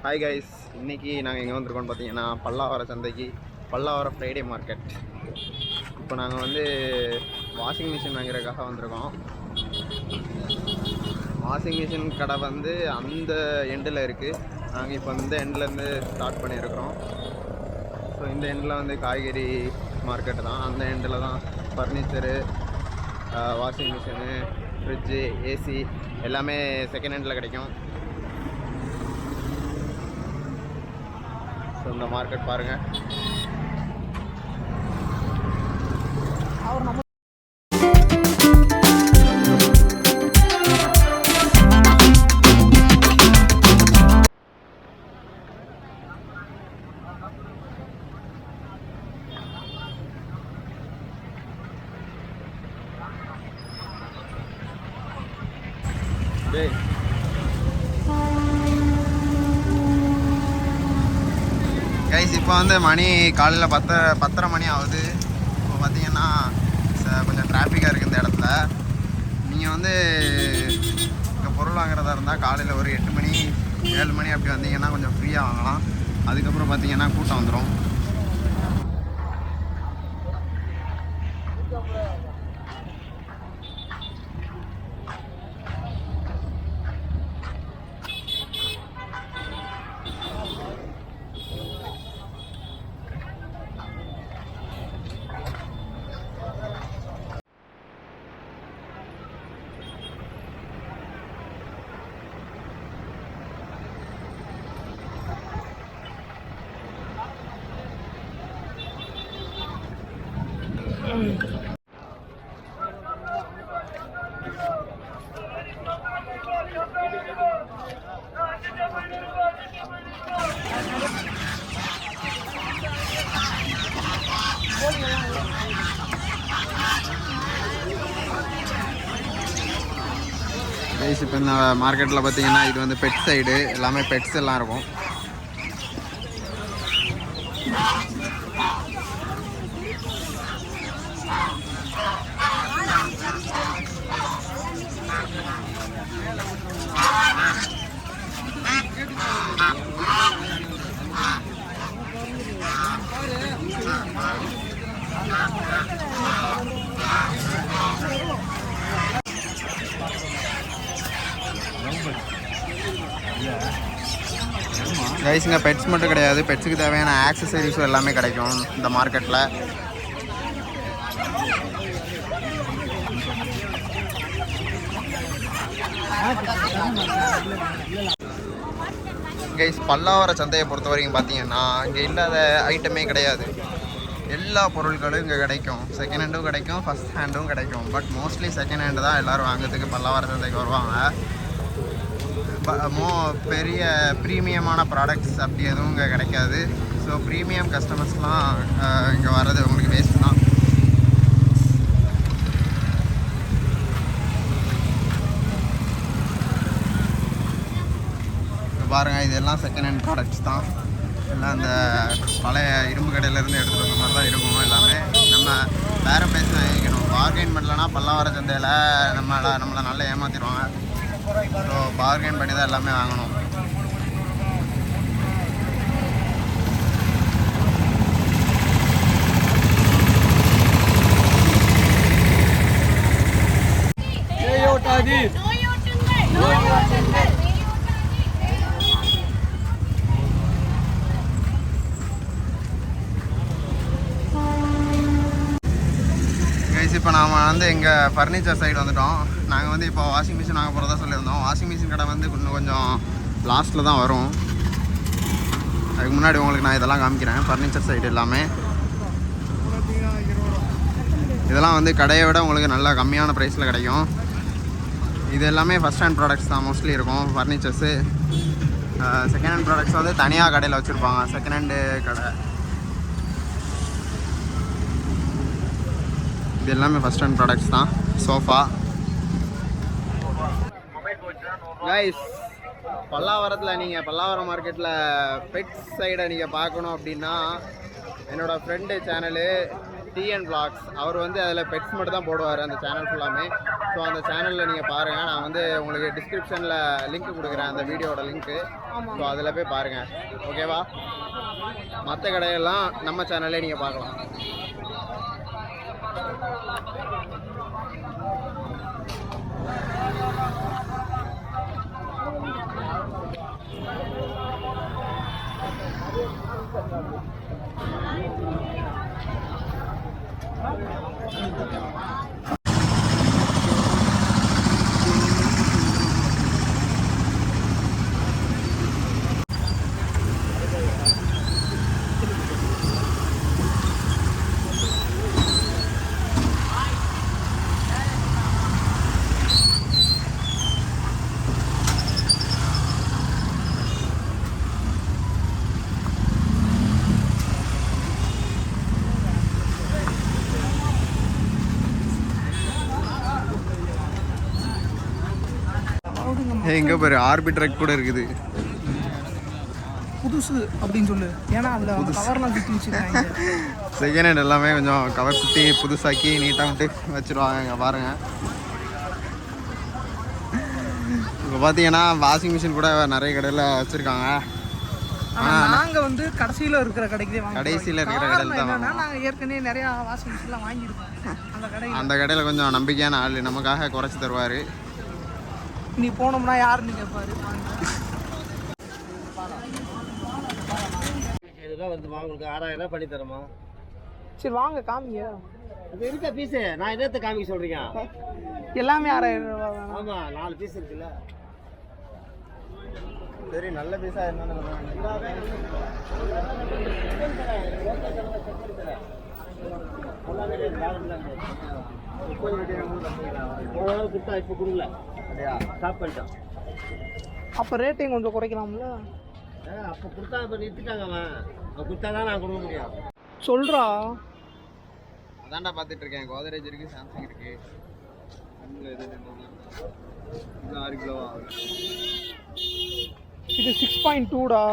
Hi guys, இன்றைக்கி நாங்கள் எங்கே வந்திருக்கோம்னு பார்த்தீங்கன்னா பல்லாவரம் சந்தைக்கு, பல்லாவரம் ஃப்ரைடே மார்க்கெட். இப்போ நாங்கள் வந்து வாஷிங் மிஷின் வாங்குறதுக்காக வந்திருக்கோம். வாஷிங் மிஷின் கடை வந்து அந்த எண்டில் இருக்குது. நாங்கள் இப்போ இந்த எண்ட்லேருந்து ஸ்டார்ட் பண்ணியிருக்கிறோம். ஸோ இந்த எண்டில் வந்து காய்கறி மார்க்கெட்டு தான், அந்த எண்டில் தான் furniture, washing machine, fridge, AC எல்லாமே செகண்ட் ஹேண்டில் கிடைக்கும். ஸோ இந்த மார்க்கெட் பாருங்கள். கைஸ், இப்போ வந்து மணி காலையில் 10:30 மணி ஆகுது. இப்போ பார்த்தீங்கன்னா கொஞ்சம் டிராஃபிக்காக இருக்குது இந்த இடத்துல. நீங்கள் வந்து இங்கே பொருள் வாங்குறதா இருந்தால் காலையில் ஒரு 8 மணி 7 மணி அப்படி வந்தீங்கன்னா கொஞ்சம் ஃப்ரீயாக வாங்கலாம். அதுக்கப்புறம் பார்த்தீங்கன்னா கூட்டம் வந்துடும். இப்போ இந்த மார்க்கெட்டில் பார்த்தீங்கன்னா இது வந்து பெட் சைடு, எல்லாமே பெட்ஸ் எல்லாம் இருக்கும். கைஸுங்க, பெட்ஸ் மட்டும் கிடையாது, பெட்ஸுக்கு தேவையான ஆக்சசரிஸும் எல்லாமே கிடைக்கும் இந்த மார்க்கெட்டில். கைஸ், பல்லாவரம் சந்தையை பொறுத்த வரைக்கும் பார்த்தீங்கன்னா இங்கே இல்லாத ஐட்டமே கிடையாது. எல்லா பொருட்களும் இங்கே கிடைக்கும். செகண்ட் ஹேண்டும் கிடைக்கும், ஃபஸ்ட் ஹேண்டும் கிடைக்கும். பட் மோஸ்ட்லி செகண்ட் ஹேண்டு தான் எல்லோரும் வாங்கிறதுக்கு பல்லாவரம் சந்தைக்கு வருவாங்க. பெரிய ப்ரீமியமான ப்ராடக்ட்ஸ் அப்படி எதுவும் இங்கே கிடைக்காது. ஸோ ப்ரீமியம் கஸ்டமர்ஸ்லாம் இங்கே வர்றது உங்களுக்கு வேஸ்ட் தான். பாருங்கள், இதெல்லாம் செகண்ட் ஹேண்ட் ப்ராடக்ட்ஸ் தான். எல்லாம் அந்த பழைய இரும்பு கடையிலேருந்து எடுத்துகிட்டு வந்த மாதிரி தான் இருக்கும் எல்லாமே. நம்ம வேறு பேசி வாங்கிக்கணும். பார்கெயின் பண்ணலன்னா பல்லாவரம் சந்தையில் நம்மளை நல்லா ஏமாற்றிடுவாங்க. ஸோ பார்கெயின் பண்ணி தான் எல்லாமே வாங்கணும். இப்போ நாம் வந்து எங்கள் ஃபர்னிச்சர் சைடு வந்துவிட்டோம். நாங்கள் வந்து இப்போ வாஷிங் மிஷின் வாங்க போகிறதா சொல்லியிருந்தோம். வாஷிங் மிஷின் கடை வந்து இன்னும் கொஞ்சம் லாஸ்ட்டில் தான் வரும். அதுக்கு முன்னாடி உங்களுக்கு நான் இதெல்லாம் காமிக்கிறேன். ஃபர்னிச்சர் சைடு எல்லாமே இதெல்லாம் வந்து கடையை விட உங்களுக்கு நல்லா கம்மியான ப்ரைஸில் கிடைக்கும். இது எல்லாமே ஃபஸ்ட் ஹேண்ட் ப்ராடக்ட்ஸ் தான் மோஸ்ட்லி இருக்கும். ஃபர்னிச்சர்ஸு செகண்ட் ஹேண்ட் ப்ராடக்ட்ஸ் வந்து தனியாக கடையில் வச்சுருப்பாங்க. செகண்ட் ஹேண்டு கடை இது எல்லாமே ஃபஸ்ட் ஹேண்ட் ப்ராடக்ட்ஸ் தான். சோஃபா. கைஸ், பல்லாவரத்தில் நீங்கள் பல்லாவரம் மார்க்கெட்டில் பெட்ஸ் சைடை நீங்கள் பார்க்கணும் அப்படின்னா என்னோடய ஃப்ரெண்டு சேனலு டிஎன் vlogs. அவர் வந்து அதில் பெட்ஸ் மட்டும் தான் போடுவார் அந்த சேனல் ஃபுல்லாமே. ஸோ அந்த சேனலில் நீங்கள் பாருங்கள். நான் வந்து உங்களுக்கு டிஸ்கிரிப்ஷனில் லிங்க் கொடுக்குறேன், அந்த வீடியோட லிங்க்கு. ஸோ அதில் போய் பாருங்கள், ஓகேவா? மற்ற கடையெல்லாம் நம்ம சேனல்லே நீங்கள் பார்க்கலாம். எங்கே பாரு ஆர்பிட்ரக் கூட இருக்குது. புதுசு அப்படின்னு சொல்லு, ஏன்னா அதில் கவர்லாம் சுற்றி வச்சுருக்காங்க. செகண்ட் ஹேண்ட் எல்லாமே கொஞ்சம் கவர் சுற்றி புதுசாக்கி நீட்டாக விட்டு வச்சுருவாங்க. இங்கே பாருங்கள், இப்போ பார்த்தீங்கன்னா வாஷிங் மிஷின் கூட நிறைய கடையில் வச்சுருக்காங்க. நாங்கள் வந்து கடைசியில் இருக்கிற கடைக்கு தான் கடைசியில் இருக்கிற கடையில் தான் நாங்கள் ஏற்கனவே நிறையா வாஷிங் மிஷின்லாம் வாங்கியிருக்கோம். அந்த கடையில் கொஞ்சம் நம்பிக்கையான ஆள், நமக்காக குறைச்சி தருவார். நீ போனோம்னா யாருன்னு கேட்பாரு. வந்து உங்களுக்கு 6000 பண்ணி தரமா? சரி வாங்க காமிங்க. அது இருக்க பீஸு நான் என்னத்தை காமிக்க சொல்றீங்க? எல்லாமே 6000 ரூபா. ஆமா 4 பீஸ் இருக்குல்ல. சரி நல்ல பீஸா என்னன்னு இப்போ கொடுக்கல, ஸ்டாப் பண்ணிட்டான். அப்போ ரேட்டையும் கொஞ்சம் குறைக்கலாம்ல? அப்போ கொடுத்தா இப்போ நிறுத்திட்டாங்க. அவன் கொடுத்தா தான் நான் கொடுக்க முடியும். சொல்கிறா. அதான்டா பார்த்துட்டு இருக்கேன். கோத்ரேஜ் இருக்குது, சாம்சங் இருக்குது. இது 6 கிலோவா? இது 6.2டா,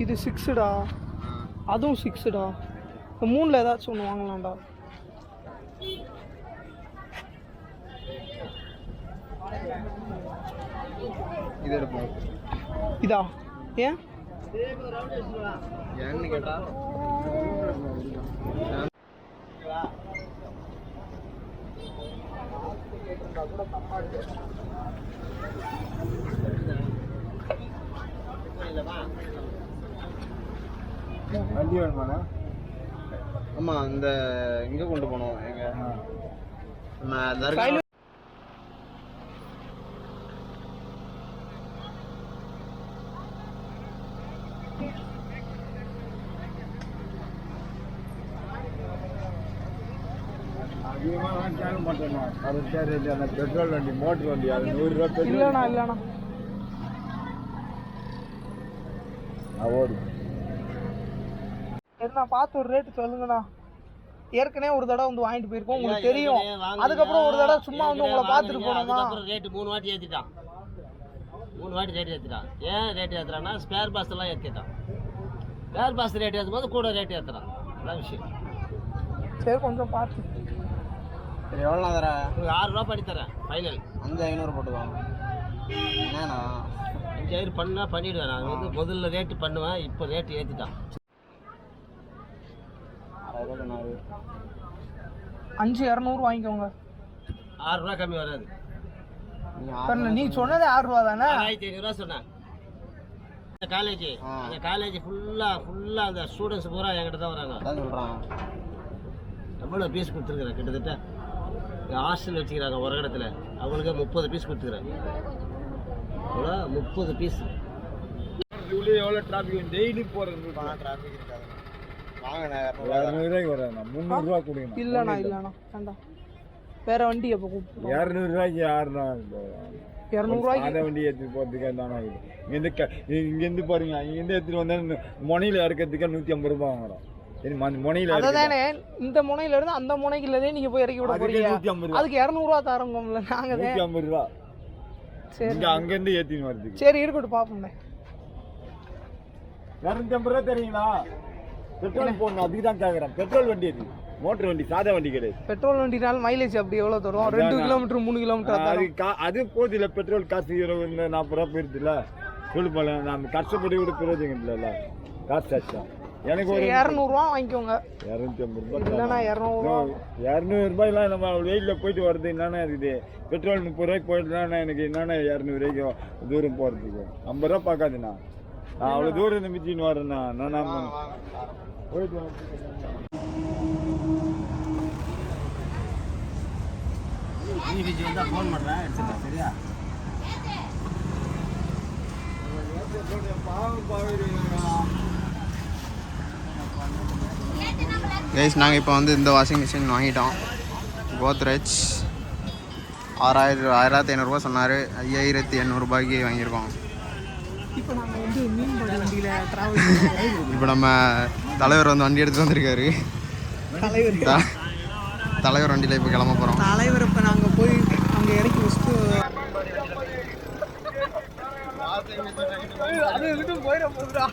இது 6டா, அதுவும் 6டா. இந்த 3ல் ஏதாச்சும் ஒன்று வாங்கலாம்டா. இது எடுப்போம். இதா ஏன் ஏன்னு கேட்டா வண்டி வேணுமாண்ணா? ஆமாம், இந்த இங்கே கொண்டு போனோம். எங்கள் நம்ம தர்கா அதிகமாக கேட்க மாட்டேன்னா. அது சரி, அந்த பெட்ரோல் வண்டி, மோட்டர் வண்டி, அது 100 ரூபா பெட்ரோல். இல்லைண்ணா ஓடு. என்ன பார்த்து ஒரு ரேட்டு சொல்லுங்கண்ணா. ஏற்கனவே ஒரு தடவை வந்து வாங்கிட்டு போயிருக்கோம், உங்களுக்கு தெரியும். அதுக்கப்புறம் ஒரு தடவை சும்மா வந்து உங்களை பார்த்துட்டு போனோமா. ரேட்டு 3 வாட்டி ஏற்றிட்டான். 3 வாட்டி ரேட் ஏற்றிட்டான். ஏன் ரேட் ஏற்றுறான்னா ஸ்பேர் பாஸ் எல்லாம் ஏற்றிட்டான். ஸ்பேர் பாஸ் ரேட் ஏற்றும் போது கூட ரேட் ஏற்றுறான். அதான் விஷயம். சரி கொஞ்சம் பார்த்து. சரி எவ்வளோ தர? 6 ரூபா பண்ணி தரேன் ஃபைனல். 500 போட்டுவாங்க. என்னண்ணா 5000 பண்ணால் பண்ணிவிடுவேன். நான் வந்து முதல்ல ரேட்டு பண்ணுவேன், இப்போ ரேட்டு ஏற்றிட்டான். 5200 வாங்கிக்கோங்க. 6 ரூபா கம்மி வராது. நீ சொன்னதே 6 ரூபா தானே? 1500 சொன்னேன். காலேஜ், அந்த காலேஜ் ஃபுல்லாக அந்த ஸ்டூடெண்ட்ஸ் பூரா என்கிட்ட தான் வராங்க. சொல்கிறான். எவ்வளோ பீஸ் கொடுத்துருக்குறேன்? கிட்டத்தட்ட ஹாஸ்டல் வச்சுக்கிறாங்க ஒரு இடத்துல, அவங்களுக்கு 30 பீஸ் கொடுத்துக்கிறேன். எவ்வளோ? 30 பீஸ். எவ்வளோ டிராஃபிக் டெய்லி போகிறது? டிராஃபிக் இருக்காது. வாங்கண்ணா 200 வராதுண்ணா. 300 கொடுங்க. இல்லைண்ணா வேண்டாம். வேற வண்டி எப்போ கூப்பிட்டு? 200 யாருண்ணா? 200 அதை வண்டி எடுத்துட்டு போகிறதுக்கு தானே இங்கேருந்து பாருங்க. இங்கேருந்து எடுத்துட்டு வந்தா முனையில் இறக்கிறதுக்கு 150 ரூபா வாங்குறோம். சரி முனையில் அதானே, இந்த முனையில இருந்து அந்த முனைக்குள்ளதே நீங்க போய் இறக்கி விட போறீங்க. அதுக்கு 200 ரூபா தரங்கம்ல. நாங்க 150 ரூபா. சரி இங்க அங்கேருந்து ஏற்றின்னு வருதுக்கு. சரி இருக்கட்டும் பார்ப்போம்ண்ணே. 250 ரூபா தெரியுங்களா? பெட்ரோல் போடணும், அதுக்கு தான் கேட்குறேன். பெட்ரோல் வண்டி அது. மோட்டர் வண்டி சாதா வண்டி கிடையாது. பெட்ரோல் வண்டினால மைலேஜ் அப்படி எவ்வளோ தரும்? 2 கிலோமீட்டர் 3 கிலோமீட்டர் தரும். அது போகுது இல்லை, பெட்ரோல் காசு 20-40 ரூபா போயிருதுல்ல. சொல்லு போல நம்ம கஷ்டப்பட்டு கூட பிரயோஜனம் இல்லைல்ல, காசு ஆச்சா. எனக்கு ஒரு 200 வாங்கிக்கோங்க. 250 ரூபாய் இல்லைன்னா 200 ரூபாய்லாம் நம்ம வெயிலில் போயிட்டு வர்றது என்னென்ன இருக்குது. பெட்ரோல் 30 ரூபாய்க்கு போயிட்டுனா எனக்கு என்னென்ன 200 ரூபாய்க்கு தூரம் போகிறதுக்கு 50 ரூபா பார்க்காதுண்ணா. நான் அவ்வளோ தூரம் மிச்சின்னு வரேண்ணா. நான் போயிட்டு ஃபோன் பண்ணுறேன், எடுத்துக்கலாம். சரியா? கைஸ் நாங்கள் இப்போ வந்து இந்த வாஷிங் மிஷின் வாங்கிட்டோம். கோத்ரெஜ் 6,500 சொன்னார். 5,800 ரூபாய்க்கு வாங்கியிருக்கோம். இப்போ நாங்கள் வந்து மீன்பாடி வண்டியில் ட்ராவல் இப்போ நம்ம தலைவர் வந்து வண்டி எடுத்துகிட்டு வந்திருக்காரு. தலைவர் வண்டியில் இப்போ கிளம்ப போகிறோம். தலைவர் இப்போ நாங்கள் போய் அங்கே இறக்கி வச்சுட்டு அது விட்டு போயிட போகுதுடா.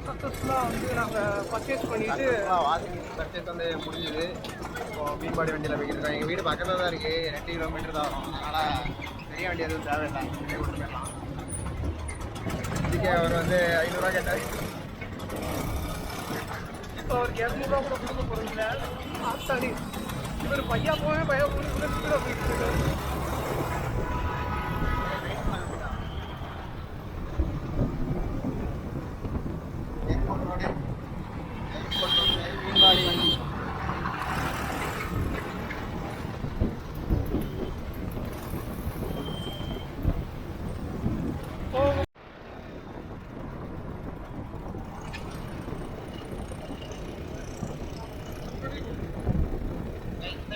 சக்ஸஸ்ஃபுல்லாக வந்து நாங்கள் பர்ச்சேஸ் பண்ணிவிட்டு வாஷிங் மிஷின் பர்ச்சேஸ் வந்து முடிஞ்சுது. இப்போது மீன்பாடி வண்டியில் போய்கிட்டு இருக்கோம். எங்கள் வீடு பக்கத்தில் தான் இருக்குது, 2 கிலோமீட்டர் தான் வரும். அதனால் பெரிய வண்டி எதுவும் தேவையில்லை, கொண்டு போயிடலாம். இதுக்கே அவர் வந்து 500 ரூபா கேட்டார். இப்போ அவருக்கு 200 ரூபா கூட கொடுக்க போகிறதில்ல. சரி இவர் பையா போய் பையன் போயிட்டு மீன்பாடி வண்டி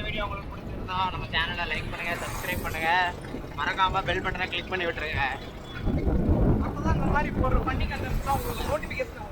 வீடியோ உங்களுக்கு பிடிச்சிருந்தா நம்ம சேனலை லைக் பண்ணுங்கள், சப்ஸ்கிரைப் பண்ணுங்கள், மறக்காமல் பெல் பட்டனை கிளிக் பண்ணி விட்டுருங்க. அப்போ தான் இந்த மாதிரி போடுற பண்ணி கண்டென்ட்லாம் உங்களுக்கு நோட்டிஃபிகேஷன்